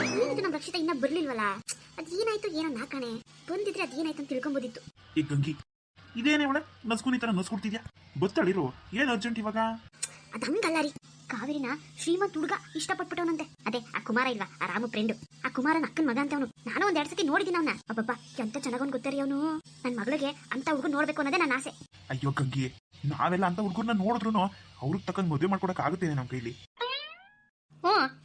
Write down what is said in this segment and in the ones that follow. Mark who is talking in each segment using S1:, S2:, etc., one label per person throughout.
S1: ಏನಿದು ನಮ್ಮ ರಕ್ಷಿತ ಇನ್ನ ಬರ್ಲಿಲ್ವಲ್ಲ? ಅದೇನಾಯ್ತು ಏನೋ ನಾಕಣೆ ಬಂದಿದ್ರೆ ಅದೇನಾಯ್ತು ಅಂತ ತಿಳ್ಕೊಂಬೋದಿತ್ತು.
S2: ಈ ಗಂಗಿ ಇದೇನೇ ಒಳ್ಳೆ ನಸ್ಕುನಿ ತರ ನಸ್ಕೊಡ್ತಿದ್ಯಾ? ಗೊತ್ತಳಿರು ಏನ್ ಅರ್ಜೆಂಟ್ ಇವಾಗ?
S1: ಅದ್ ಹಂಗಲ್ಲ ರೀ, ಕಾವೇರಿನ ಶ್ರೀಮಂತ್ ಹುಡುಗ ಇಷ್ಟಪಟ್ಬಿಟ್ಟವನಂತೆ. ಅದೇ ಆ ಕುಮಾರ ಇಲ್ವಾ, ಆ ರಾಮು ಫ್ರೆಂಡ್, ಆ ಕುಮಾರನ ಅಕ್ಕನ ಮಗ ಅಂತ ಅವನು. ನಾನು ಒಂದ್ 2 ಸತಿ ನೋಡಿದೀನಿ ಅವನ. ಅಬ್ಬಬ್ಬ ಎಂತ ಚೆನ್ನಾಗವನ್ ಗೊತ್ತಾರಿ ಅವನು. ನನ್ ಮಗಳಿಗೆ ಅಂತ ಹುಡುಗ ನೋಡ್ಬೇಕು ಅನ್ನೋದೇ ನನ್ನ ಆಸೆ.
S2: ಅಯ್ಯೋ ಗಂಗಿ, ನಾವೆಲ್ಲ ಅಂತ ಹುಡುಗರನ್ನ ನೋಡಿದ್ರು ಅವ್ರಿಗೆ ತಕ್ಕಂಗ್ ಮದುವೆ ಮಾಡ್ಕೊಡಕ್ ಆಗುತ್ತೇನೆ ನಮ್ ಕೈಲಿ?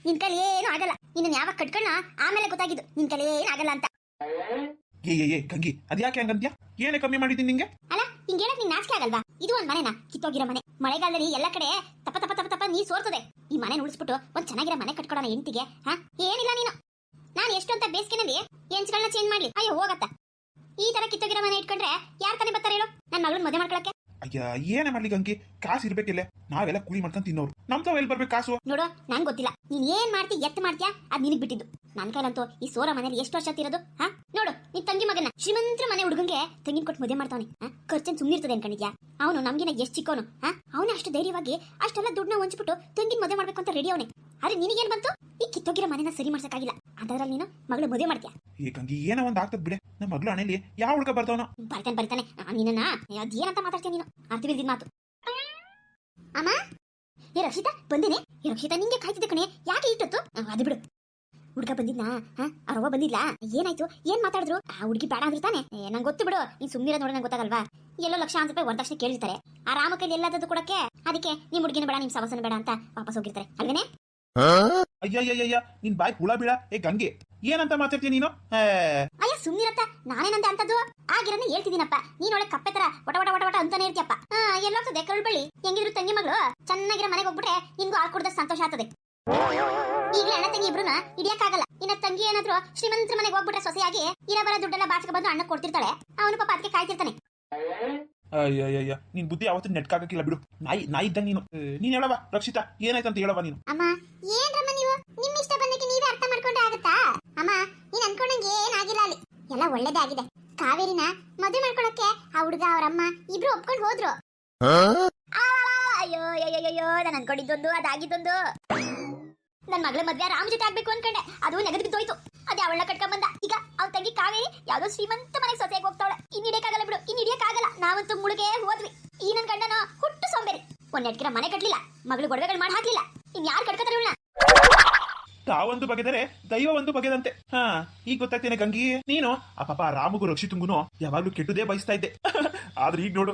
S1: ನಿನ್ ಕೈಲಿ ಏನು ಆಗಲ್ಲ. ನಿನ್ನ ಯಾವಾಗ ಕಟ್ಕೊಳ್ಳ ಆಮೇಲೆ ಗೊತ್ತಾಗಿದ್ದು ನಿನ್ ಕೈಲಿ ಏನು ಆಗಲ್ಲ ಅಂತ.
S2: ಏ ಗಂಗಿ, ಅದ್ಯಾಕೆ ಹಂಗಂತ್ಯಾ? ಏನೇ ಕಮ್ಮಿ ಮಾಡಿದ್ದೀನಿ ನಿಂಗೆ?
S1: ಅಲ್ಲ ಹಿಂಗ್ ಹೇಳಕ್ ನಿಂಗೆ ನಾಚಿಕೆ ಆಗಲ್ವಾ? ಇದು ಒಂದ್ ಮನೆನಾ, ಕಿತ್ತೋಗಿರೋ ಮನೆ. ಮಳೆಗಾಲದಲ್ಲಿ ಎಲ್ಲ ಕಡೆ ತಪ ತಪ ತಪ ತಪ ನೀರ್ ಸೋರ್ತದೆ. ಈ ಮನೆ ಉಳಿಸ್ಬಿಟ್ಟು ಒಂದ್ ಚೆನ್ನಾಗಿರೋ ಮನೆ ಕಟ್ಕೊಡೋಣ ಹೆಂಡತಿಗೆ. ಏನಿಲ್ಲ ನೀನು, ನಾನು ಎಷ್ಟು ಅಂತ ಬೇಸಿಗೆನಲ್ಲಿ ಹೆಂಚ್ಗಳನ್ನ ಚೇಂಜ್ ಮಾಡ್ಲಿ? ಅಯ್ಯೋ ಹೋಗತ್ತ. ಈ ತರ ಕಿತ್ತೋಗಿರೋ ಮನೆ ಇಟ್ಕೊಂಡ್ರೆ ಯಾರ್ ತಾನೇ ಬರ್ತಾರೆ ಹೇಳು ನನ್ನ ಮಗಳನ್ನ ಮದುವೆ ಮಾಡ್ಕೊಳಕ್ಕೆ?
S2: ಅಯ್ಯ ಏನೇ ಮಾಡ್ಲಿ ಗಂಗಿ, ಕಾಸು ಇರ್ಬೇಕಿಲ್ಲ. ನಾವೆಲ್ಲ ಕೂಲಿ ಮಾಡ್ಕೊಂಡ್ ತಿನ್ನೋರು, ನಮ್ ತಾವ್ ಎಲ್ಲಿ ಬರ್ಬೇಕು ಕಾಸು?
S1: ನೋಡು ನಂಗೆ ಗೊತ್ತಿಲ್ಲ ನೀನ್ ಏನ್ ಮಾಡ್ತಿ ಎತ್ ಮಾಡ್ತೀಯಾ, ಅದ್ ನಿನಗ್ ಬಿಟ್ಟಿದ್ದು. ನನ್ ಕೈಲಂತೂ ಈ ಸೋರ ಮನೇಲಿ ಎಷ್ಟು ವರ್ಷ ತಿರೋದು? ನೋಡು ನಿನ್ ತಂಗಿ ಮಗನ ಶ್ರೀಮಂತರ ಮನೆ ಹುಡುಗಂಗೆ ತಂಗಿನ ಕೊಟ್ಟು ಮದುವೆ ಮಾಡ್ತಾವನಿ. ಖರ್ಚನ್ ಸುಮ್ನಿರ್ತದೆ ಅನ್ಕೊಂಡಿದ್ಯಾ? ಅವನು ನಮ್ಗಿನ ಎಷ್ಟು ಚಿಕ್ಕವನು. ಅವನ ಅಷ್ಟು ಧೈರ್ಯವಾಗಿ ಅಷ್ಟೆಲ್ಲ ದುಡ್ಡನ್ನ ಹೊಂಚ್ಬಿಟ್ಟು ತಂಗಿನ ಮದುವೆ ಮಾಡ್ಬೇಕು ಅಂತ ರೆಡಿ ಅವನೇ. ಆದ್ರೆ ನಿನಗೇನ್ ಬಂತು? ಈ ಕಿತ್ತೋಗಿರೋ ಮನೆನ ಸರಿ ಮಾಡ್ಸಕ್ಕಾಗಿಲ್ಲ, ಅದರಲ್ಲಿ ನೀನು ಮಗಳು ಮದುವೆ ಮಾಡ್ತೀಯಾ?
S2: ಈ ಗಂಗಿ ಏನೋ ಒಂದ್ ಆಗ್ತದ್ ಬಿಡೆ. ನಮ್ಮ ಮಗಳು ಹಣೆಯಲ್ಲಿ ಯಾವ ಹುಡುಗ ಬರ್ತಾವನೋ?
S1: ಬರ್ತಾನೆ ನಿನ್ನ ಅದೇನಂತ ಮಾತಾಡ್ತೀಯ ನೀನು? ಅರ್ಥ ಬಿಲ್ದಿದ್ ಮಾತು. ಅಮ್ಮ ಏ ರಕ್ಷಿತಾ ಬಂದಿನಿ. ಏ ರಕ್ಷಿತಾ ನಿಂಗೆ ಕಾಯ್ತಿದ್ದೆ ಕಣೆ, ಯಾಕೆ ಇಟ್ಟತ್ತು? ಅದು ಬಿಡು, ಹುಡುಗ ಬಂದಿದ್ನಾ? ಅವ್ರವ್ವ ಬಂದಿದ್ಲಾ? ಏನಾಯ್ತು? ಏನ್ ಮಾತಾಡಿದ್ರು? ಆ ಹುಡುಗಿ ಬೇಡ ಅಂದ್ರೆ ತಾನೆ? ನಂಗೆ ಗೊತ್ತು ಬಿಡು, ನೀನ್ ಸುಮ್ಮನಿರೋ ನೋಡ ನಂಗೆ ಗೊತ್ತಾಗಲ್ವಾ? ಎಲ್ಲೋ ಲಕ್ಷಾಂತರ ರೂಪಾಯಿ ವರದಕ್ಷಿಣೆ ಕೇಳಿರ್ತಾರೆ. ಆ ರಾಮ ಕೈಲಿ ಎಲ್ಲದದ್ದು ಕೊಡಕ್ಕೆ. ಅದಕ್ಕೆ ನಿಮ್ ಹುಡುಗಿನ ಬೇಡ, ನಿಮ್ ಸವಸನ ಬೇಡ ಅಂತ ವಾಪಸ್ ಹೋಗಿರ್ತಾರೆ ಅಲ್ವೇನೆ?
S2: ಅಯ್ಯಯ್ಯಯ್ಯ ನಿನ್ ಬಾಯ್ ಹುಳ ಬೀಳ. ಏ ಗಂಗೆ ಏನಂತ ಮಾತಾಡ್ತೀಯ ನೀನು?
S1: ಅಯ್ಯ ಸುಮ್ನಿರತ್ತ, ನಾನೇನಂತ ಅಂತದ್ದು ಆಗಿರನ್ನ ಹೇಳ್ತಿದ್ದೀನಪ್ಪ. ನೀನ್ ಒಳ್ಳೆ ಕಪ್ಪೆ ತರ ಒಟ ಒಟ ಒಟ ಒಟ ಅಂತಾನೆ ಇರ್ತೀಯಪ್ಪ. ಎಲ್ಲೋಗ್ತದೆ ಕಳ್ಬಳ್ಳಿ. ಹೆಂಗಿದ್ರು ತಂಗಿ ಮಗಳು ಚೆನ್ನಾಗಿರೋ ಮನೆಗೆ ಹೋಗ್ಬಿಟ್ರೆ ನಿನ್ಗೂ ಹಾಲ್ ಕುಡ್ದ ಸಂತೋಷ ಆಗ್ತದೆ. ಈಗಲೇ ಅಣ್ಣ ತಂಗಿ ಇಬ್ರುನ ಹಿಡಿಯಕ್ಕಾಗಲ್ಲ. ಇನ್ನ ತಂಗಿ ಏನಾದ್ರು ಶ್ರೀಮಂತರ ಮನೆಗೆ ಹೋಗ್ಬಿಟ್ರೆ ಸೊಸೆಯಾಗಿ ಇರಬರ ದುಡ್ಡೆಲ್ಲ ಬಾಚಿಗೆ ಬಂದು ಅಣ್ಣ ಕೊಡ್ತಿರ್ತಾಳೆ. ಅವನು ಪಾಪ ಅದಕ್ಕೆ ಕಾಯ್ತಿರ್ತಾನೆ.
S2: ಅಯ್ಯಯ್ಯ ನಿನ್ ಬುದ್ಧಿ ಯಾವತ್ತೂ ನೆಟ್ಕಾಗಕ್ಕಿಲ್ಲ ಬಿಡು. ನಾಯಿ ಇದ್ದಂಗ ನೀನು. ನೀನ್ ಹೇಳವ ರಕ್ಷಿತಾ, ಏನಾಯ್ತಂತ ಹೇಳವ ನೀನು.
S1: ಅಮ್ಮ ಏನ್ರಮ್ಮ ನೀವು ನಿಮ್ ಇಷ್ಟ ಬಂದಕ್ಕೆ ನೀವೇ ಅರ್ಥ ಮಾಡ್ಕೊಂಡ್ರೆ ಆಗುತ್ತಾ? ಅಮ್ಮ ನೀನ್ ಅನ್ಕೊಂಡಂಗೆ ಏನಾಗಿಲ್ಲ, ಅಲ್ಲಿ ಎಲ್ಲ ಒಳ್ಳೇದೇ ಆಗಿದೆ. ಕಾವೇರಿನ ಮದುವೆ ಮಾಡ್ಕೊಳಕ್ಕೆ ಆ ಹುಡುಗ ಅವ್ರಮ್ಮ ಇಬ್ರು ಒಪ್ಕೊಂಡು ಹೋದ್ರು. ಅಯ್ಯೋ ಅಯ್ಯಯ್ಯೋ ನಾನು ಅನ್ಕೊಂಡಿದ್ದೊಂದು ಅದಾಗಿದ್ದೊಂದು. ನನ್ ಮಗಳ ಮದ್ವೆ ರಾಮ ಜೊತೆ ಆಗ್ಬೇಕು ಅನ್ಕೊಂಡೆ, ಅದು ನೆಗದ್ ಬಿದ್ದೋಯ್ತು. ಅದೇ ಅವಳ ಕಟ್ಕೊಂಡ್ ಬಂದ. ಈಗ ಅವ್ನ ತಂಗಿ ಕಾವೇರಿ ಯಾವ್ದೋ ಶ್ರೀಮಂತ ಮನೆಗೆ ಸೊಸೆಯಾಗಿ ಹೋಗ್ತಾವಳೆ. ಇನ್ ಹಿಡಿಯಕ್ಕಾಗಲ್ಲ ಬಿಡು, ಇನ್ ಹಿಡಿಯಕ್ಕಾಗಲ್ಲ. ನಾವಂತೂ ಮುಳುಗೆ ಹೋದ್ವಿ. ಈ ನನ್ ಗಂಡನ ಹುಟ್ಟು ಸೋಂಬೇರಿ. ಒಂದ್ ನೆಟ್ಕಿರ ಮನೆ ಕಟ್ಲಿಲ್ಲ, ಮಗಳು ಗೊಡವೆಗಳು ಮಾಡಿ ಹಾಕ್ಲಿಲ್ಲ. ಇನ್ ಯಾರು ಕಟ್ಕೋತಾರೆ ಇವಳನ್ನ?
S2: ತಾವೊಂದು ಬಗೆದರೆ ದೈವ ಒಂದು ಬಗೆದಂತೆ. ಈಗ ಗೊತ್ತಾಗ್ತೇನೆ ಗಂಗಿ, ನೀನು ಆ ಪಾಪ ರಾಮಗೂ ರಕ್ಷಿತಂಗುನು ಯಾವಾಗ್ಲೂ ಕೆಟ್ಟದೇ ಬಯಸ್ತಾ ಇದ್ದೆ. ಆದ್ರೆ ಈಗ ನೋಡು,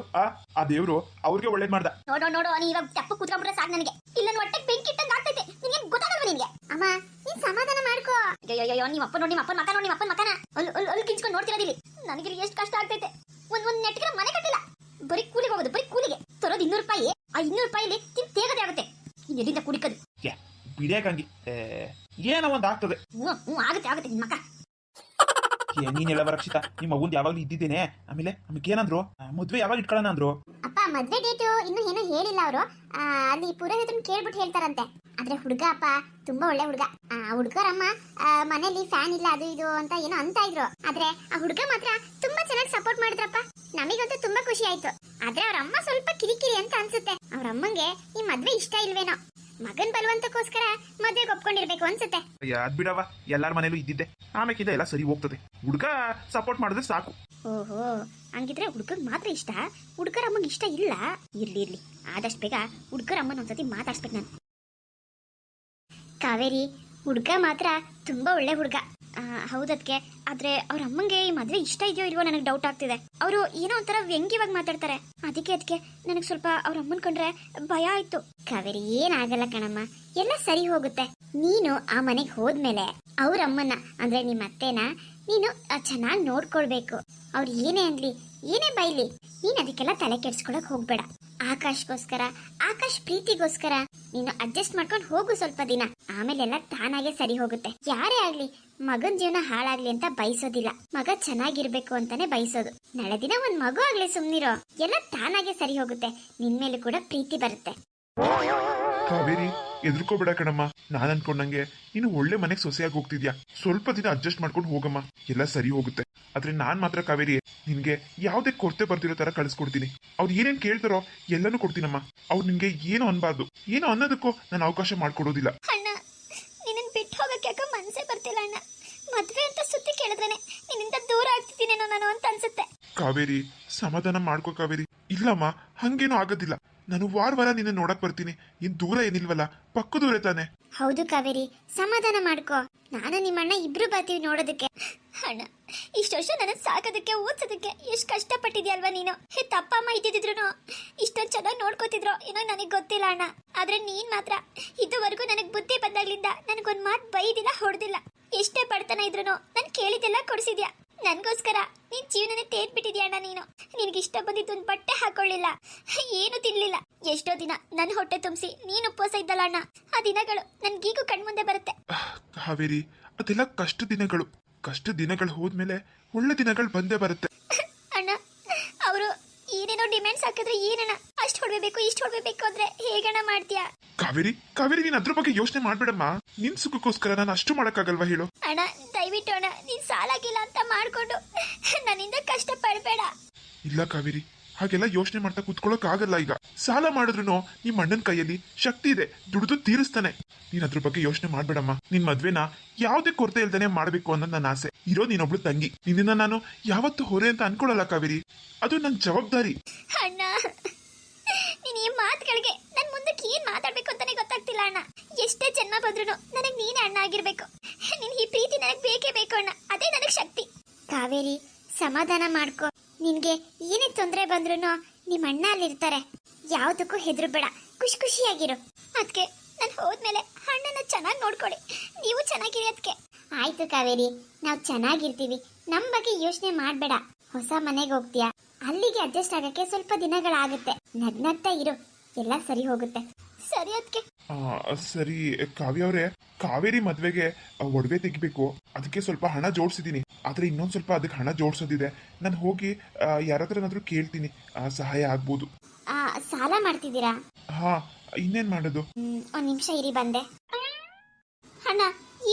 S2: ಆ ದೇವ್ರು ಅವ್ರಿಗೆ ಒಳ್ಳೇದ್ ಮಾಡ್ದ.
S1: ನೋಡು ನೀ ಇವಾಗ ತಪ್ಪ ಕೂತ್ಕೊಂಡ್ಬಿಟ್ರೆ ಸಾಕು ನನಗೆ. ಇಲ್ಲ ಹೊಟ್ಟೆ ಬೆಂಕಿ ಇಟ್ಟಂಗ ಆಗ್ತೈತೆ. ನಿನ್ಗೆ ಗೊತ್ತಾಗಲ್ವಾ ನಿನ್ಗೆ? ಅಮ್ಮ ನೀನ್ ಸಮಾಧಾನ ಮಾಡ್ಕೋ. ಅಯ್ಯೋ ನಿಮ್ಮ ಅಪ್ಪ ನೋಡಿ, ನಿಮ್ಮ ಅಪ್ಪನ ಮಕ ನೋಡಿ, ನಿಮ್ಮ ಅಪ್ಪನ ಮಕನ ಅಲ್ಲಿ ಕಿಂಚ್ಕೊಂಡು ನೋಡ್ತಿರೋದಿಲ್ಲಿ. ನನಗೆ ಎಷ್ಟು ಕಷ್ಟ ಆಗ್ತೈತೆ. ಒಂದ್ ನೆಟ್ಗಿರ ಮನೆ ಕಟ್ಟಿಲ್ಲ, ಬರೀ ಕೂಲಿಗೆ ಹೋಗೋದು. ಬರೀ ಕೂಲಿಗೆ ತರೋದು 200 ರೂಪಾಯಿ. ಆ 200 ರೂಪಾಯಿಲಿ ತೇಗದೆ ಆಗುತ್ತೆ. ಇನ್ ಎಲ್ಲಿಂದ ಕುಡಿಕೋದು?
S2: ಬಿಡೇ ಗಂಗಿ, ಏನೋ ಒಂದ್ ಆಗ್ತದೆ.
S1: ಆಗುತ್ತೆ ನಿನ್ ಮಕ.
S2: ನೀನ್ ಹೇಳವ ರಕ್ಷಿತಾ, ನಿಮ್ಮ ಅವ್ವಂದ್ ಯಾವಾಗ್ಲೂ ಇದ್ದಿದ್ದೇನೆ. ಆಮೇಲೆ ನಮಗೆ ಏನಂದ್ರು, ಮದ್ವೆ ಯಾವಾಗ ಇಟ್ಕೊಳ್ಳೋಣ ಅಂದ್ರು?
S1: ಅಪ್ಪ ಮದ್ವೆ ಡೇಟು ಇನ್ನು ಏನೋ ಹೇಳಿಲ್ಲ ಅವರು. ಅಲ್ಲಿ ಪುರೋಹಿತನ ಕೇಳ್ಬಿಟ್ಟು ಹೇಳ್ತಾರಂತೆ. ಆದ್ರೆ ಹುಡುಗ ಅಪ್ಪ ತುಂಬಾ ಒಳ್ಳೆ ಹುಡುಗ. ಹುಡುಗರಮ್ಮ ಮನೇಲಿ ಫ್ಯಾನ್ ಇಲ್ಲ ಅದು ಇದು ಅಂತ ಏನೋ ಅಂತ ಇದ್ರು. ಆದ್ರೆ ಆ ಹುಡುಗ ಮಾತ್ರ ತುಂಬಾ ಚೆನ್ನಾಗಿ ಸಪೋರ್ಟ್ ಮಾಡಿದ್ರಪ್ಪ. ನಮಗಂತೂ ತುಂಬಾ ಖುಷಿ ಆಯ್ತು. ಆದ್ರೆ ಅವ್ರ ಅಮ್ಮ ಸ್ವಲ್ಪ ಕಿರಿಕಿರಿ ಅಂತ ಅನ್ಸುತ್ತೆ. ಅವ್ರ ಅಮ್ಮಂಗೆ ಈ ಮದ್ವೆ ಇಷ್ಟ ಇಲ್ವೇನೋ. ಮಗನ್ ಬಲವಂತಕ್ಕೋಸ್ಕರ ಮದ್ವೆಗೆ ಒಪ್ಕೊಂಡಿರ್ಬೇಕು ಅನ್ಸುತ್ತೆ.
S2: ಅದ್ ಬಿಡವ, ಎಲ್ಲಾರ ಮನೇಲೂ ಇದ್ದಿದ್ದೆ. ಆಮೇಲೆ ಎಲ್ಲ ಸರಿ ಹೋಗ್ತದೆ. ಹುಡುಗ ಸಪೋರ್ಟ್ ಮಾಡಿದ್ರೆ ಸಾಕು.
S1: ಓಹೋ ಹಂಗಿದ್ರೆ ಹುಡುಗಗ್ ಮಾತ್ರ ಇಷ್ಟ, ಹುಡುಗರ ಅಮ್ಮಂಗೆ ಇಷ್ಟ ಇಲ್ಲ. ಇರ್ಲಿ ಆದಷ್ಟು ಬೇಗ ಹುಡುಗರ ಅಮ್ಮನ ಒಂದ್ಸತಿ ಮಾತಾಡ್ಸ್ಬೇಕು ನಾನು. ಕಾವೇರಿ ಹುಡುಗ ಮಾತ್ರ ತುಂಬಾ ಒಳ್ಳೆ ಹುಡುಗ. ಹೌದದ್ಕೆ. ಆದ್ರೆ ಅವ್ರ ಅಮ್ಮಂಗೆ ಈ ಮದ್ವೆ ಇಷ್ಟ ಇದೆಯೋ ಇಲ್ವೋ ನನಗೆ ಡೌಟ್ ಆಗ್ತಿದೆ. ಅವರು ಏನೋ ಒಂಥರ ವ್ಯಂಗ್ಯವಾಗಿ ಮಾತಾಡ್ತಾರೆ. ಅದಕ್ಕೆ ನನಗೆ ಸ್ವಲ್ಪ ಅವ್ರ ಅಮ್ಮನ್ ಕಂಡ್ರೆ ಭಯ ಆಯ್ತು. ಕಾವೇರಿ ಏನಾಗಲ್ಲ ಕಣಮ್ಮ, ಎಲ್ಲ ಸರಿ ಹೋಗುತ್ತೆ. ನೀನು ಆ ಮನೆಗೆ ಹೋದ್ಮೇಲೆ ಅವ್ರ ಅಮ್ಮನ ಅಂದ್ರೆ ನಿಮ್ಮ ಅತ್ತೆನ ನೀನು ಚೆನ್ನಾಗಿ ನೋಡ್ಕೊಳ್ಬೇಕು. ಅವ್ರು ಏನೇ ಅನ್ಲಿ ಏನೇ ಬೈಲಿ ನೀನ್ ಅದಕ್ಕೆಲ್ಲ ತಲೆ ಕೆಡ್ಸ್ಕೊಳಕ್ ಹೋಗ್ಬೇಡ. ಆಕಾಶ್ ಪ್ರೀತಿಗೋಸ್ಕರ ನೀನು ಅಡ್ಜಸ್ಟ್ ಮಾಡ್ಕೊಂಡು ಹೋಗು ಸ್ವಲ್ಪ ದಿನ. ಆಮೇಲೆಲ್ಲ ತಾನಾಗೆ ಸರಿ ಹೋಗುತ್ತೆ. ಯಾರೇ ಆಗ್ಲಿ ಮಗನ್ ಜೀವನ ಹಾಳಾಗ್ಲಿ ಅಂತ ಬಯಸೋದಿಲ್ಲ. ಮಗ ಚೆನ್ನಾಗಿರ್ಬೇಕು ಅಂತಾನೆ ಬಯಸೋದು. ನಾಳೆ ದಿನ ಒಂದ್ ಮಗು ಆಗ್ಲಿ ಸುಮ್ನಿರೋ, ಎಲ್ಲ ತಾನಾಗೆ ಸರಿ ಹೋಗುತ್ತೆ. ನಿನ್ ಮೇಲೆ ಕೂಡ ಪ್ರೀತಿ ಬರುತ್ತೆ.
S2: ಕಾವೇರಿ ಎದ್ರುಕೋಬೇಡ ಕಣಮ್ಮ. ನಾನ್ ಅನ್ಕೊಂಡಂಗೆ ನೀನು ಒಳ್ಳೆ ಮನೆಗೆ ಸೊಸೆಯಾಗಿ ಹೋಗ್ತಿದ್ಯಾ. ಸ್ವಲ್ಪ ದಿನ ಅಡ್ಜಸ್ಟ್ ಮಾಡ್ಕೊಂಡು ಹೋಗಮ್ಮ, ಎಲ್ಲ ಸರಿ ಹೋಗುತ್ತೆ. ಆದ್ರೆ ನಾನ್ ಮಾತ್ರ ಕಾವೇರಿ ನಿನ್ಗೆ ಯಾವ್ದೇ ಕೊರತೆ ಬರ್ತಿರೋ ತರ ಕಳಿಸ್ಕೊಡ್ತೀನಿ. ಅವ್ರು ಏನೇನ್ ಕೇಳ್ತಾರೋ ಎಲ್ಲಾನು ಕೊಡ್ತೀನಮ್ಮ. ಅವ್ರು ನಿನ್ಗೆ ಏನು ಅನ್ಬಾರ್ದು. ಏನೋ ಅನ್ನೋದಕ್ಕೂ ನಾನು ಅವಕಾಶ ಮಾಡ್ಕೊಡೋದಿಲ್ಲ.
S1: ಅಣ್ಣ ನಿನ್ನ ಬಿಟ್ಟು ಹೋಗಕ್ಕೆ ಯಾಕೆ ಮನ್ಸೇ ಗೊತ್ತಿಲ್ಲ ಅಣ್ಣ. ಮದ್ವೆ ಅಂತ ಸುದ್ದಿ ಕೇಳಿದ್ರೇನೆ ನಿನ್ನಿಂದ ದೂರ ಆಗ್ತಿದ್ದೀನೇನೋ ನಾನು ಅಂತ ಅನ್ಸುತ್ತೆ.
S2: ಕಾವೇರಿ ಸಮಾಧಾನ ಮಾಡ್ಕೋ ಕಾವೇರಿ. ಇಲ್ಲಮ್ಮ, ಹಂಗೇನೂ ಆಗೋದಿಲ್ಲ. ನಾನು ವಾರ ನಿನ್ನ ನೋಡಕ್ ಬರ್ತೀನಿ. ಏನ್ ದೂರ ಏನಿಲ್ವಲ್ಲ, ಪಕ್ಕದೂರೇ ತಾನೆ.
S1: ಹೌದು ಕಾವೇರಿ, ಸಮಾಧಾನ ಮಾಡ್ಕೋ. ನಾನು ನಿಮ್ಮಣ್ಣ ಇಬ್ರು ಬರ್ತೀವಿ ನೋಡೋದಕ್ಕೆ. ಅಣ್ಣ, ಇಷ್ಟು ವರ್ಷ ನನ್ನ ಸಾಕೋದಕ್ಕೆ ಓದ್ಸೋದಕ್ಕೆ ಎಷ್ಟು ಕಷ್ಟಪಟ್ಟಿದ್ಯಲ್ವಾ ನೀನು. ತಪ್ಪ ಅಮ್ಮ ಇದ್ದಿದ್ರು ಇಷ್ಟೊಂದು ಚೆನ್ನಾಗಿ ನೋಡ್ಕೋತಿದ್ರು ಏನೋ ನನಗೆ ಗೊತ್ತಿಲ್ಲ ಅಣ್ಣ. ಆದ್ರೆ ನೀನ್ ಮಾತ್ರ ಇದುವರೆಗೂ ನನಗೆ ಬುದ್ಧಿ ಬಂದಾಗ್ಲಿಂದ ನನಗೊಂದು ಮಾತು ಬೈದಿಲ್ಲ, ಹೊಡೆದಿಲ್ಲ. ಎಷ್ಟೇ ಬಡತನ ಇದ್ರು ನಾನು ಕೇಳಿದ್ದೆಲ್ಲ ಕೊಡಿಸಿದ್ಯಾ. ನನ್ಗೋಸ್ಕರ ನೀನ್ ಜೀವನನೇ ತೇರ್ಬಿಟ್ಟಿದ್ಯಾ ಅಣ್ಣ. ನೀನು ನಿನಗೆ ಇಷ್ಟ ಬಂದಿದ್ದು ಒಂದು ಬಟ್ಟೆ ಹಾಕೊಳ್ಳಿಲ್ಲ, ಏನು ತಿನ್ಲಿಲ್ಲ. ಎಷ್ಟೋ ದಿನ ನನ್ನ ಹೊಟ್ಟೆ ತುಂಬಿಸಿ ನೀನು ಉಪವಾಸ ಇದ್ದಲ್ಲ ಅಣ್ಣ. ಆ ದಿನಗಳು ನನ್ಗೀಗೂ ಕಣ್ಮುಂದೆ ಬರುತ್ತೆ.
S2: ಕಾವೇರಿ, ಅದೆಲ್ಲ ಕಷ್ಟ ದಿನಗಳು ಹೋದ್ಮೇಲೆ ಒಳ್ಳೆ ದಿನಗಳು ಬಂದೇ ಬರುತ್ತೆ.
S1: ಅಣ್ಣ, ಅವರು ಏನೇನೋ ಡಿಮ್ಯಾಂಡ್ಸ್ ಹಾಕಿದ್ರೆ ಏನಣ್ಣ, ಅಷ್ಟು ಹೊಡ್ಬೇಕು ಇಷ್ಟು ಹೊಡ್ಬೇಕು ಅಂದ್ರೆ ಹೇಗಣ್ಣ ಮಾಡ್ತೀಯಾ?
S2: ಕಾವೇರಿ ನೀನ್ ಅದ್ರ ಬಗ್ಗೆ ಯೋಚನೆ ಮಾಡ್ಬೇಡಮ್ಮ. ನಿನ್ ಸುಖಕ್ಕೋಸ್ಕರ ನಾನು ಅಷ್ಟು ಮಾಡಕ್ಕಾಗಲ್ವಾ ಹೇಳು?
S1: ಅಣ್ಣ, ದಯವಿಟ್ಟು ಅಣ್ಣ, ನೀನ್ ಸಾಲಾಗಿಲ್ಲ ಅಂತ ಮಾಡ್ಕೊಂಡು ನನ್ನಿಂದ ಕಷ್ಟ ಪಡಬೇಡ.
S2: ಇಲ್ಲ ಕಾವೇರಿ, ಹಾಗೆಲ್ಲ ಯೋಚನೆ ಮಾಡ್ತಾ ಕುತ್ಕೊಳ್ಳೋಕ್ ಆಗಲ್ಲ. ಈಗ ಸಾಲ ಮಾಡಿದ್ರು ನಿಮ್ ಅಣ್ಣನ ಕೈಯಲ್ಲಿ ಶಕ್ತಿ ಇದೆ, ದುಡಿದು ತೀರಿಸ್ತಾನೆ. ನೀನ್ ಅದ್ರ ಬಗ್ಗೆ ಯೋಚನೆ ಮಾಡ್ಬೇಡಮ್ಮ. ನಿನ್ ಮದ್ವೆನ ಯಾವ್ದೇ ಕೊರತೆ ಇಲ್ದೇನೆ ಮಾಡ್ಬೇಕು ಅನ್ನೋದು ನನ್ನ ಆಸೆ. ಇರೋ ನೀನೊಬ್ಳು ತಂಗಿ, ನಿನ್ನ ನಾನು ಯಾವತ್ತು ಹೊರೆ ಅಂತ ಅನ್ಕೊಳಲ್ಲ ಕಾವೇರಿ. ಅದು ನನ್ ಜವಾಬ್ದಾರಿ.
S1: ಅಣ್ಣ, ನೀನ್ ಈ ಮಾತುಗಳಿಗೆ ನನ್ ಮುಂದಕ್ಕೆ ಏನ್ ಮಾತಾಡ್ಬೇಕು ಅಂತಾನೆ ಗೊತ್ತಾಗ್ತಿಲ್ಲ ಅಣ್ಣ. ಎಷ್ಟೇ ಜನ್ಮ ಬಂದ್ರು ನನಗ್ ನೀನೇ ಅಣ್ಣ ಆಗಿರ್ಬೇಕು. ನಿನ್ ಈ ಪ್ರೀತಿ ನನಗ್ ಬೇಕೇ ಬೇಕು ಅಣ್ಣ, ಅದೇ ನನಗ್ ಶಕ್ತಿ. ಕಾವೇರಿ, ಸಮಾಧಾನ ಮಾಡ್ಕೋ. ನಿನ್ಗೆ ಏನೇ ತೊಂದರೆ ಬಂದ್ರು ನಿಮ್ಮ ಅಣ್ಣ ಅಲ್ಲಿರ್ತಾರೆ. ಯಾವ್ದಕ್ಕೂ ಹೆದರ್ಬೇಡ, ಖುಷಿಯಾಗಿರು. ಅದಕ್ಕೆ ನಾನು ಹೋದ್ಮೇಲೆ ಅಣ್ಣನ ಚೆನ್ನಾಗಿ ನೋಡ್ಕೊಳ್ಳಿ, ನೀವು ಚೆನ್ನಾಗಿರಿ. ಅದಕ್ಕೆ ಆಯ್ತು ಕಾವೇರಿ, ನಾವು ಚೆನ್ನಾಗಿರ್ತೀವಿ. ನಮ್ಮ ಬಗ್ಗೆ ಯೋಚನೆ ಮಾಡ್ಬೇಡ. ಹೊಸ ಮನೆಗೆ ಹೋಗ್ತೀಯಾ, ಅಲ್ಲಿಗೆ ಅಡ್ಜಸ್ಟ್ ಆಗಕ್ಕೆ ಸ್ವಲ್ಪ ದಿನಗಳಾಗುತ್ತೆ. ನಗ್ನಗ್ತಾ ಇರು, ಎಲ್ಲ ಸರಿ ಹೋಗುತ್ತೆ. ಸರಿ ಅದಕ್ಕೆ.
S2: ಸರಿ ಕಾವ್ಯ ಅವರೇ, ಕಾವೇರಿ ಮದ್ವೆಗೆ ಒಡವೆ ತೆಗಿಬೇಕು. ಅದಕ್ಕೆ ಸ್ವಲ್ಪ ಹಣ ಜೋಡಿಸಿದೀನಿ. ಆದ್ರೆ ಇನ್ನೊಂದ್ ಸ್ವಲ್ಪ ಅದಕ್ಕೆ ಹಣ ಜೋಡಿಸೋದಿದೆ. ನಾನು ಹೋಗಿ ಯಾರತ್ರನಾದ್ರೂ ಕೇಳ್ತೀನಿ, ಸಹಾಯ ಆಗ್ಬೋದು.
S1: ಸಾಲ ಮಾಡ್ತಿದ್ದೀರಾ?
S2: ಹಾ, ಇನ್ನೇನ್ ಮಾಡೋದು.
S1: ಒಂದ್ ನಿಮಿಷ ಇರಿ, ಬಂದೆ. ಅಣ್ಣ,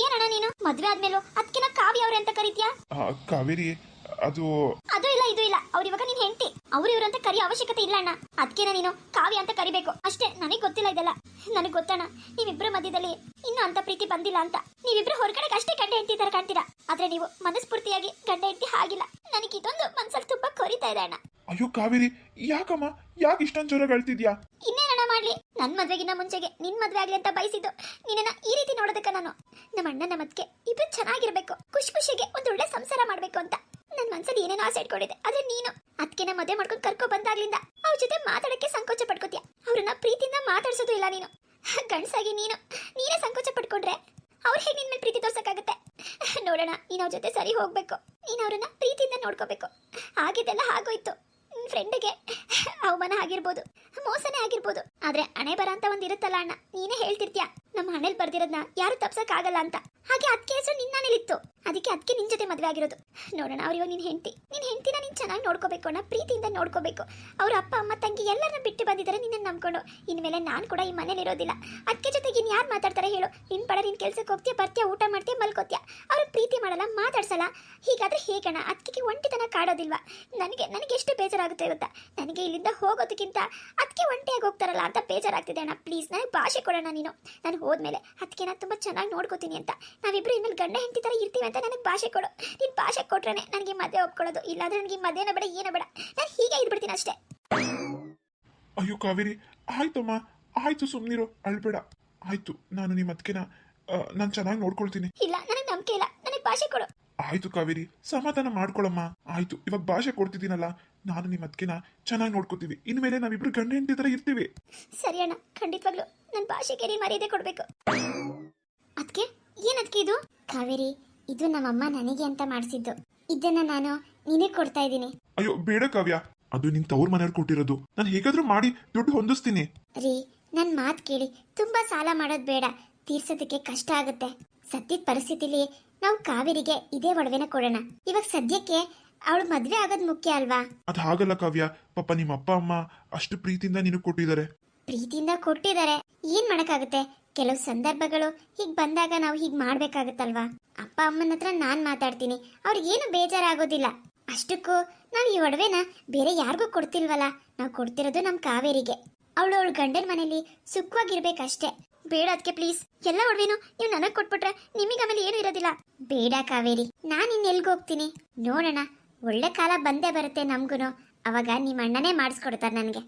S1: ಏನಣ್ಣ ನೀನು ಮದ್ವೆ ಆದ್ಮೇಲೂ ಅದಕ್ಕಿನ ಕಾವ್ಯ ಅವ್ರೆ ಅಂತ ಕರೀತೀಯಾ?
S2: ಕಾವೇರಿ, ಅದು
S1: ಇಲ್ಲ ಇದು ಇಲ್ಲ. ಅವ್ರ ಇವಾಗ ನೀನ್ ಹೆಂಡತಿ, ಅವ್ರು ಇವ್ರು ಅಂತ ಕರಿಯೋ ಅವಶ್ಯಕತೆ ಇಲ್ಲ ಅಣ್ಣ. ಅದಕ್ಕೇನ ನೀನು ಕಾವ್ಯ ಅಂತ ಕರಿಬೇಕು ಅಷ್ಟೇ. ನನಗ್ ಗೊತ್ತಿಲ್ಲ ಇದೆಲ್ಲ. ನನಗ್ ಗೊತ್ತಣ್ಣ, ನೀವಿಬ್ರ ಮಧ್ಯದಲ್ಲಿ ಇನ್ನೂ ಅಂತ ಪ್ರೀತಿ ಬಂದಿಲ್ಲ ಅಂತ. ನೀವಿಬ್ರು ಹೊರಗಡೆಗೆ ಅಷ್ಟೇ ಗಂಡ ಹೆಂಡತಿ ತರ ಕಾಣ್ತೀರಾ, ಆದ್ರೆ ನೀವು ಮನಸ್ಫೂರ್ತಿಯಾಗಿ ಗಂಡ ಹೆಂಡತಿ ಆಗಿಲ್ಲ. ನನಗೆ ಇದೊಂದು ಮನ್ಸಲ್ಲಿ ತುಂಬಾ ಕೊರಿತಾ ಇದೆ ಅಣ್ಣ.
S2: ಅಯ್ಯೋ ಕಾವೇರಿ, ಯಾಕಮ್ಮ, ಯಾಕೆ ಇಷ್ಟೊಂದು ಜೋರಾಗಿ ಅಳ್ತಿದ್ಯಾ?
S1: ಇನ್ನೇನಣ್ಣ ಮಾಡ್ಲಿ, ನನ್ ಮದ್ವೆಗಿನ್ನ ಮುಂಚೆಗೆ ನಿನ್ ಮದ್ವೆ ಆಗ್ಲಿ ಅಂತ ಬಯಸಿದ್ದು ನಿನ್ನ ಈ ರೀತಿ ನೋಡೋದಕ್ಕ. ನಾನು ನಮ್ಮ ಅಣ್ಣನ ಮದ್ಗೆ ಇಬ್ರು ಚೆನ್ನಾಗಿರ್ಬೇಕು, ಖುಷಿಗೆ ಒಂದ್ ಒಳ್ಳೆ ಸಂಸಾರ ಮಾಡ್ಬೇಕು ಅಂತ ನನ್ ಮನ್ಸಲ್ಲಿ ಏನೇನೋ ಆಸೆ ಇಟ್ಕೊಂಡಿದೆ. ಆದ್ರೆ ನೀನು ಅದಕ್ಕೆ ಮದುವೆ ಮಾಡ್ಕೊಂಡು ಕರ್ಕೊ ಬಂದಾಗ್ಲಿಂದ ಅವ್ರ ಜೊತೆ ಮಾತಾಡಕ್ಕೆ ಸಂಕೋಚ ಪಡ್ಕೋತೀಯ. ಅವ್ರನ್ನ ಪ್ರೀತಿಯಿಂದ ಮಾತಾಡ್ಸೋದು ಇಲ್ಲ ನೀನು. ಗಂಡ್ಸಾಗಿ ನೀನೇ ಸಂಕೋಚ ಪಡ್ಕೊಂಡ್ರೆ ಅವ್ರು ಹೇಗೆ ನಿನ್ ಮೇಲೆ ಪ್ರೀತಿ ತೋರ್ಸಕ್ಕಾಗತ್ತೆ? ನೋಡೋಣ, ನೀನ್ ಅವ್ರ ಜೊತೆ ಸರಿ ಹೋಗ್ಬೇಕು. ನೀನ್ ಅವ್ರನ್ನ ಪ್ರೀತಿಯಿಂದ ನೋಡ್ಕೋಬೇಕು. ಆಗಿದ್ದೆಲ್ಲ ಆಗೋಯ್ತು. ನಿನ್ ಫ್ರೆಂಡ್ಗೆ ಅವಮಾನ ಆಗಿರ್ಬೋದು, ಮೋಸನೇ ಆಗಿರ್ಬೋದು, ಆದ್ರೆ ಹಣೆ ಬರ ಅಂತ ಒಂದ್ ಇರುತ್ತಲ್ಲ ಅಣ್ಣ. ನೀನೇ ಹೇಳ್ತಿರ್ತೀಯ, ನಮ್ಮ ಹಣೆಲ್ ಬರ್ದಿರೋದ್ನ ಯಾರು ತಪ್ಸಕ್ ಆಗಲ್ಲ ಅಂತ. ಹಾಗೆ ಅದಕ್ಕೆ ಹೆಸರು ನಿನ್ನಾನೇಲಿತ್ತು. ಅದಕ್ಕೆ ನಿನ್ ಜೊತೆ ಮದ್ವೆ ಆಗಿರೋದು. ನೋಡೋಣ, ಅವ್ರ ಇವಾಗ ನಿನ್ ಹೆಂಡತಿನ ನೀನ್ ಚೆನ್ನಾಗಿ ನೋಡ್ಕೋಬೇಕು ಅಣ್ಣ, ಪ್ರೀತಿಯಿಂದ ನೋಡ್ಕೋಬೇಕು. ಅವ್ರ ಅಪ್ಪ ಅಮ್ಮ ತಂಗಿ ಎಲ್ಲರನ್ನ ಬಿಟ್ಟು ಬಂದಿದ್ದಾರೆ ನಿನ್ನ ನಂಬ್ಕೊಂಡು. ಇನ್ಮೇಲೆ ನಾನ್ ಕೂಡ ಈ ಮನೇಲಿ ಇರೋದಿಲ್ಲ. ಅದಕ್ಕೆ ಜೊತೆಗೆ ಇನ್ ಯಾರು ಮಾತಾಡ್ತಾರೆ ಹೇಳು? ನಿನ್ ಪಡ ನೀನ್ ಕೆಲ್ಸಕ್ಕೆ ಹೋಗ್ತೀಯ, ಬರ್ತೀಯ, ಊಟ ಮಾಡ್ತೀಯ, ಮಲ್ಕೋತೀಯ. ಅವ್ರ ಪ್ರೀತಿ ಮಾಡಲ್ಲ, ಮಾತಾಡ್ಸಲ್ಲ. ಹೀಗಾದ್ರೆ ಹೇಗಣ್ಣ? ಅದಕ್ಕೆ ಒಂಟಿತನ ಕಾಡೋದಿಲ್ವಾ? ನನಗೆ ಎಷ್ಟು ಬೇಜಾರಾಗುತ್ತೆ ಗೊತ್ತಾ? ನನಗೆ ಇಲ್ಲಿಂದ ಹೋಗೋದಕ್ಕಿಂತ ಅದಕ್ಕೆ ಒಂಟಿಯಾಗಿ ಹೋಗ್ತಾರಲ್ಲ ಅಂತ ಬೇಜಾರಾಗ್ತಿದೆ ಅಣ್ಣ. ಪ್ಲೀಸ್ ನನಗೆ ಭಾಷೆ ಕೊಡೋಣ ನೀನು. ನಾನು ಹೋದ್ಮೇಲೆ ಅದಕ್ಕೆ ನಾನು ತುಂಬಾ ಚೆನ್ನಾಗಿ ನೋಡ್ಕೋತೀನಿ ಅಂತ. ನಾವಿಬ್ರು ಇನ್ಮೇಲೆ ಗಂಡ ಹೆಂಡತಿ ತರ ಇರ್ತೀವಿ ಅಂತ ನನಗೆ ಭಾಷೆ ಕೊಡು. ನೀನ್ ಭಾಷೆ ಕೊಟ್ರೇನೆ ನನಗೆ ಮದುವೆ ಒಪ್ಕೊಳ್ಳೋದು. ಇಲ್ಲಾಂದ್ರೆ ನನಗೆ ಮದುವೆನ ಬೇಡ, ಏನೋ ಬೇಡ. ನಾನು ಹೀಗೆ ಇದ್ಬಿಡ್ತೀನಿ ಅಷ್ಟೇ.
S2: ಅಯ್ಯೋ ಕಾವೇರಿ, ಆಯ್ತಮ್ಮ, ಆಯ್ತು, ಸುಮ್ನಿರೋ, ಅಳ್ಬೇಡ. ಆಯ್ತು, ನಾನು ನಿಮ್ಮ ಅದಕ್ಕೆನ ನಾನು ಚೆನ್ನಾಗಿ ನೋಡ್ಕೊಳ್ತೀನಿ.
S1: ಇಲ್ಲ, ನನಗೆ ನಂಬಿಕೆ ಇಲ್ಲ. ನನಗೆ ಭಾಷೆ ಕೊಡು.
S2: ಆಯ್ತು ಕಾವೇರಿ, ಸಮಾಧಾನ ಮಾಡ್ಕೊಳಮ್ಮ. ಆಯ್ತು, ಇವಾಗ ಭಾಷೆ ಕೊಡ್ತಿದ್ದೀನಲ್ಲ, ನಾನು ನಿಮ್ಮ ಅದಕ್ಕೆನ ಚೆನ್ನಾಗಿ ನೋಡ್ಕೋತೀವಿ. ಇನ್ಮೇಲೆ ನಾವಿಬ್ರು ಗಂಡ ಹೆಂಡತಿ ತರ ಇರ್ತೀವಿ.
S1: ಸರಿ ಅಣ್ಣ, ಖಂಡಿತವಾಗ್ಲು ನನ್ನ ಭಾಷೆಗೆ ನೀನು ಮರ್ಯಾದೆ ಕೊಡ್ಬೇಕು. ಅದಕ್ಕೆ ಏನದಕ್ಕೆ ಇದು? ಕಾವೇರಿ, ಇದು ನಮ್ಮಮ್ಮ ನನಗೆ ಅಂತ ಮಾಡಿಸಿದ್ದು. ಇದನ್ನ ನಾನು ನಿನಗೆ ಕೊಡ್ತಾ ಇದ್ದೀನಿ.
S2: ಅಯ್ಯೋ ಬೇಡ ಕಾವ್ಯ, ಅದು ನಿನ್ ತವ್ರ ಮನೆಯವ್ರು ಕೊಟ್ಟಿರೋದು. ನಾನು ಹೇಗಾದ್ರೂ ಮಾಡಿ ದುಡ್ಡು ಹೊಂದಿಸ್ತೀನಿ.
S1: ರೀ, ನನ್ ಮಾತು ಕೇಳಿ. ತುಂಬಾ ಸಾಲ ಮಾಡೋದು ಬೇಡ, ತೀರ್ಸೋದಕ್ಕೆ ಕಷ್ಟ ಆಗುತ್ತೆ. ಸದ್ಯದ ಪರಿಸ್ಥಿತಿಲಿ ನಾವು ಕಾವೇರಿಗೆ ಇದೇ ಒಡವೆನ ಕೊಡೋಣ. ಇವಾಗ ಸದ್ಯಕ್ಕೆ ಅವಳು ಮದ್ವೆ ಆಗೋದು ಮುಖ್ಯ ಅಲ್ವಾ?
S2: ಅದ್ ಹಾಗಲ್ಲ ಕಾವ್ಯ, ಪಾಪ ನಿಮ್ಮ ಅಪ್ಪ ಅಮ್ಮ ಅಷ್ಟು ಪ್ರೀತಿಯಿಂದ ನಿನಗೆ ಕೊಟ್ಟಿದ್ದಾರೆ.
S1: ಪ್ರೀತಿಯಿಂದ ಕೊಟ್ಟಿದ್ದಾರೆ, ಏನ್ ಮಾಡಕ್ಕಾಗುತ್ತೆ? ಕೆಲವು ಸಂದರ್ಭಗಳು ಹೀಗ್ ಬಂದಾಗ ನಾವು ಹೀಗ್ ಮಾಡ್ಬೇಕಾಗತ್ತಲ್ವಾ? ಅಪ್ಪ ಅಮ್ಮನ ಹತ್ರ ನಾನ್ ಮಾತಾಡ್ತೀನಿ, ಅವ್ರಿಗೇನು ಬೇಜಾರಾಗೋದಿಲ್ಲ. ಅಷ್ಟಕ್ಕೂ ನಾವು ಈ ಒಡವೆನ ಬೇರೆ ಯಾರಿಗೂ ಕೊಡ್ತಿಲ್ವಲ್ಲ. ನಾವು ಕೊಡ್ತಿರೋದು ನಮ್ ಕಾವೇರಿಗೆ. ಅವಳು ಗಂಡನ ಮನೇಲಿ ಸುಖವಾಗಿರ್ಬೇಕಷ್ಟೇ. ಬೇಡ ಅದಕ್ಕೆ ಪ್ಲೀಸ್. ಎಲ್ಲ ಒಡವೆನು ನೀವು ನನಗೆ ಕೊಟ್ಬಿಟ್ರೆ ನಿಮಗೆ ಆಮೇಲೆ ಏನು ಇರೋದಿಲ್ಲ. ಬೇಡ ಕಾವೇರಿ, ನಾನು ಇನ್ನೆಲ್ಗೆ ಹೋಗ್ತೀನಿ. ನೋಡೋಣ, ಒಳ್ಳೆ ಕಾಲ ಬಂದೇ ಬರುತ್ತೆ ನಮ್ಗುನು. ಅವಾಗ ನಿಮ್ಮ ಅಣ್ಣನೇ ಮಾಡಿಸ್ಕೊಡ್ತಾರೆ ನನಗೆ.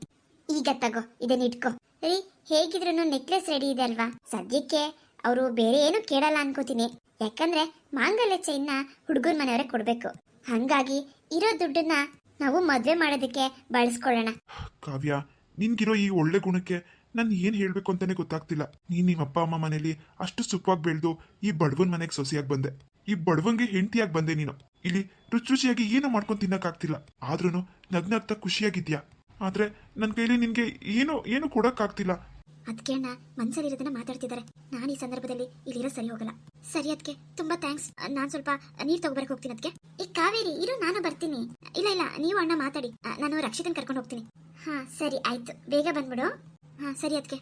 S1: ಈಗ ತಗೋ, ಇದನ್ನ ಇಟ್ಕೋ. ರೀ, ಹೇಗಿದ್ರು ನೆಕ್ಲೆಸ್ ರೆಡಿ ಇದೆ ಅಲ್ವಾ? ಸದ್ಯಕ್ಕೆ ಅವರು ಬೇರೆ ಏನು ಕೇಳಲ್ಲ ಅನ್ಕೋತೀನಿ. ಯಾಕಂದ್ರೆ ಮಾಂಗಲ್ಯ ಚೈನ್ನ ಹುಡುಗನ ಮನೆಯವರೇ ಕೊಡ್ಬೇಕು. ಹಂಗಾಗಿ ಇರೋ ದುಡ್ಡನ್ನ ನಾವು ಮದ್ವೆ ಮಾಡೋದಕ್ಕೆ ಬಳಸ್ಕೊಳ್ಳೋಣ.
S2: ಕಾವ್ಯ, ನಿನ್ಗಿರೋ ಈ ಒಳ್ಳೆ ಗುಣಕ್ಕೆ ನಾನು ಏನ್ ಹೇಳ್ಬೇಕು ಅಂತಾನೆ ಗೊತ್ತಾಗ್ತಿಲ್ಲ. ನೀನ್ ನಿಮ್ಮ ಅಪ್ಪ ಅಮ್ಮ ಮನೇಲಿ ಅಷ್ಟು ಸುಖವಾಗಿ ಬೆಳೆದು ಈ ಬಡವನ್ ಮನೆಗೆ ಸೊಸೆಯಾಗಿ ಬಂದೆ. ಈ ಬಡವಂಗೆ ಹೆಂಡತಿಯಾಗಿ ಬಂದೆ ನೀನು. ಇಲ್ಲಿ ರುಚಿಯಾಗಿ ಏನು ಮಾಡ್ಕೊಂಡು ತಿನ್ನಕ್ಕಾಗ್ತಿಲ್ಲ, ಆದ್ರೂ ನಗ್ನಗ್ತಾ ಖುಷಿಯಾಗಿದ್ಯಾ. ಆದ್ರೆ ನನ್ನ ಕೈಲಿ ನಿನ್ಗೆ ಏನು ಕೊಡಕ್ಕಾಗ್ತಿಲ್ಲ.
S1: ಅದಕ್ಕೆ ಅಣ್ಣ ಮನ್ಸಲ್ಲಿರೋದನ್ನ ಮಾತಾಡ್ತಿದ್ದಾರೆ. ನಾನು ಈ ಸಂದರ್ಭದಲ್ಲಿ ಇಲ್ಲಿರೋ ಸರಿ ಹೋಗಲ್ಲ. ಸರಿ, ಅದಕ್ಕೆ ತುಂಬಾ ಥ್ಯಾಂಕ್ಸ್. ನಾನು ಸ್ವಲ್ಪ ನೀರು ತಗೋಬರಕ್ ಹೋಗ್ತೀನಿ. ಅದಕ್ಕೆ ಈ ಕಾವೇರಿ ಇರು, ನಾನು ಬರ್ತೀನಿ. ಇಲ್ಲ, ನೀವು ಅಣ್ಣ ಮಾತಾಡಿ, ನಾನು ರಕ್ಷಿತನ್ ಕರ್ಕೊಂಡು ಹೋಗ್ತೀನಿ. ಹಾ ಸರಿ ಆಯ್ತು, ಬೇಗ ಬಂದ್ಬಿಡು. ಹಾ ಸರಿ ಅದಕ್ಕೆ.